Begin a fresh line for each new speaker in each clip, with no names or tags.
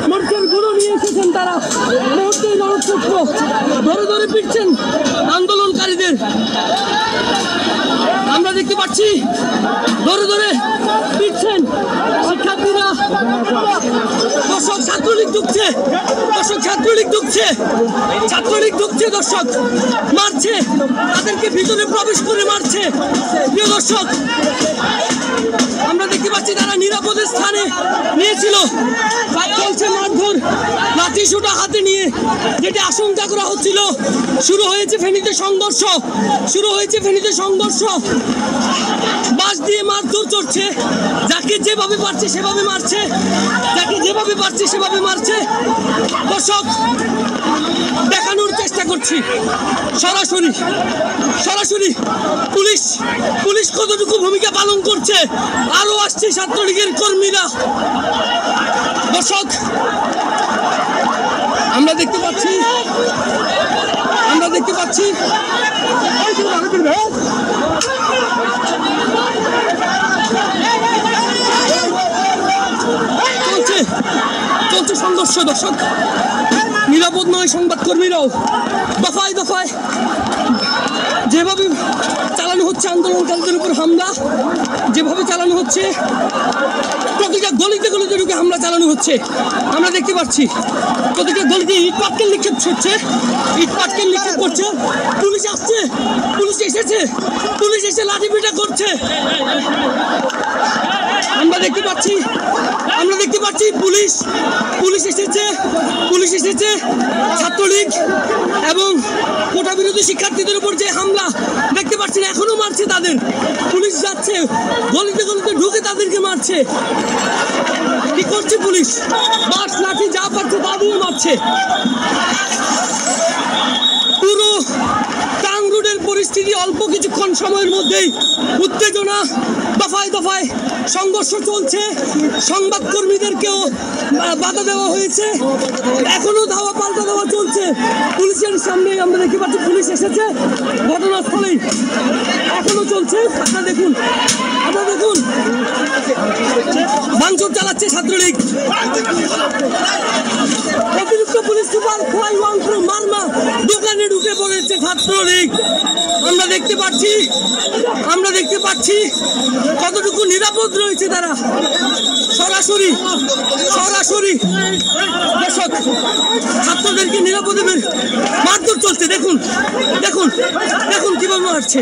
মরচের গুঁড়ো নিয়ে এসেছেন তারা। মুহূর্তেই রণক্ষেত্র ধরে ধরে পিটছেন আন্দোলনকারীদের। আমরা দেখতে পাচ্ছি ধরে ধরে পিটছেন শিক্ষার্থীরা। দর্শক ছাত্রলীগ ঢুকছে, দর্শক ছাত্রলীগ ঢুকছে, ছাত্রলীগ ঢুকছে, দর্শক মারছে, তাদেরকে ভিতরে প্রবেশ করে মারছে। প্রিয় দর্শক, আমরা দেখতে পাচ্ছি তারা নিরাপদের স্থানে নিয়েছিল। চলছে মারধর, লাঠি সোটা হাতে নিয়ে, যেটি আশঙ্কা করা হচ্ছিল। শুরু হয়েছে ফেনীতে সংঘর্ষ, শুরু হয়েছে ফেনীতে সংঘর্ষ। বাঁশ দিয়ে মারধর চলছে, যাকে যেভাবে পারছে সেভাবে মারছে, যাকে যেভাবে পারছে সেভাবে মারছে। দর্শক, দেখানোর চেষ্টা করছি সরাসরি সরাসরি পুলিশ পুলিশ কতটুকু ভূমিকা পালন করছে। আরো আসছে ছাত্রলীগের কর্মীরা। দর্শক, আমরা দেখতে পাচ্ছি চলছে সংঘর্ষ। দর্শক, নিরাপদ নয় সংবাদকর্মীরাও। দফায় দফায় যেভাবে চালানো হচ্ছে আন্দোলনকারীদের উপর হামলা, যেভাবে চালানো হচ্ছে, প্রতিটা গলিতে গলিতে ঢুকে হামলা চালানো হচ্ছে। আমরা দেখতে পাচ্ছি প্রতিটা গলিতে ইট পাটকেল নিক্ষেপ করছে, ইট পাটকেল নিক্ষেপ করছে। পুলিশ আসছে, পুলিশ এসেছে, পুলিশ এসে লাঠি পিটা করছে। আমরা দেখতে পাচ্ছি পুলিশ এসেছে। ছাত্রলীগ এবং কোটা বিরোধী শিক্ষার্থীদের উপর যে হামলা দেখতে পাচ্ছেন, এখনো মারছে তাদের। পুলিশ যাচ্ছে গলিতে গলিতে ঢুকে তাদেরকে মারছে। কি করছে পুলিশ? বাঁশ লাঠি যা পাচ্ছে তা দিয়ে মারছে। পুরো টাং রোডের পরিস্থিতি অল্প কিছুক্ষণ সময়ের মধ্যেই উত্তেজনা, দফায় দফায় সংঘর্ষ চলছে। সংবাদকর্মীদেরকেও বাধা দেওয়া হয়েছে। এখনো ধাওয়া পাল্টা দেওয়া চলছে। পুলিশের সামনে আমরা দেখতে পাচ্ছি পুলিশ এসেছে ঘটনাস্থলেই, এখনো চলছে। আপনারা দেখুন ভাঙচুর চালাচ্ছে ছাত্রলীগ। অতিরিক্ত পুলিশ সুপার খোয়াই ওয়াংপ্রো মারমা দোকানে ঢুকে পড়েছে ছাত্রলীগ। আমরা দেখতে পাচ্ছি কতটুকু নিরাপদ রয়েছে তারা। সরাসরি দর্শক, ছাত্রদেরকে নিরাপদে মারধর চলছে। দেখুন কিভাবে মারছে।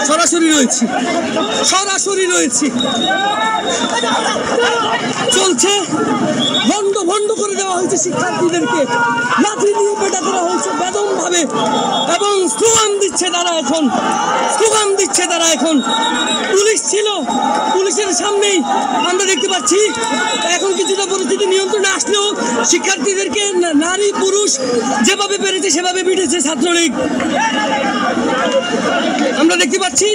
সরাসরি রয়েছি চলছে। ভন্ড করে দেওয়া হয়েছে শিক্ষার্থীদেরকে, লাঠি দিয়ে পেটা করা হয়েছে বেদম ভাবে, এবং স্লোগান দিচ্ছে তারা এখন। পুলিশ ছিল, পুলিশের সামনেই আমরা দেখতে পাচ্ছি। এখন কিছুটা পরিস্থিতি নিয়ন্ত্রণে আসলেও শিক্ষার্থীদেরকে নারী পুরুষ যেভাবে পেরেছে সেভাবে পিটেছে ছাত্রলীগ। আমরা দেখতে পাচ্ছি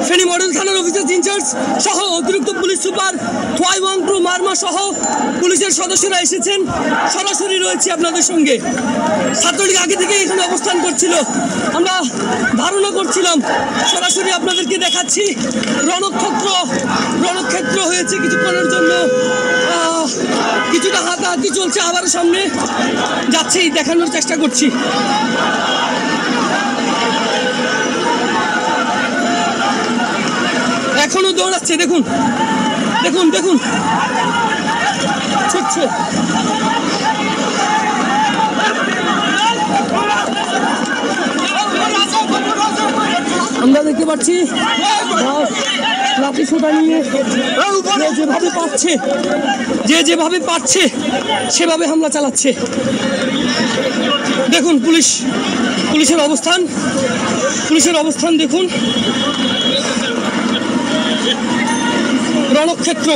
ফেনী মডেল থানার অফিসার ইনচার্জ সহ অতিরিক্ত পুলিশ সুপার খোয়াই ওয়াংপ্রো মারমা সহ পুলিশের সদস্যরা এসেছেন। সরাসরি রয়েছে আপনাদের সঙ্গে। ছাত্রলীগ আগে থেকে এখানে অবস্থান করছিল, আমরা ধারণা করছিলাম। সরাসরি আপনাদেরকে দেখাচ্ছি। রণক্ষেত্র হয়েছে কিছুক্ষণের জন্য। কিছুটা হাতাহাতি চলছে, আবার সামনে যাচ্ছেই, দেখানোর চেষ্টা করছি। এখনো দৌড়াচ্ছে, দেখুন ছুটছে। আমরা দেখতে পাচ্ছি লাঠি সোটা নিয়ে যেভাবে পাচ্ছে সেভাবে হামলা চালাচ্ছে। দেখুন পুলিশের অবস্থান দেখুন। রণক্ষেত্র।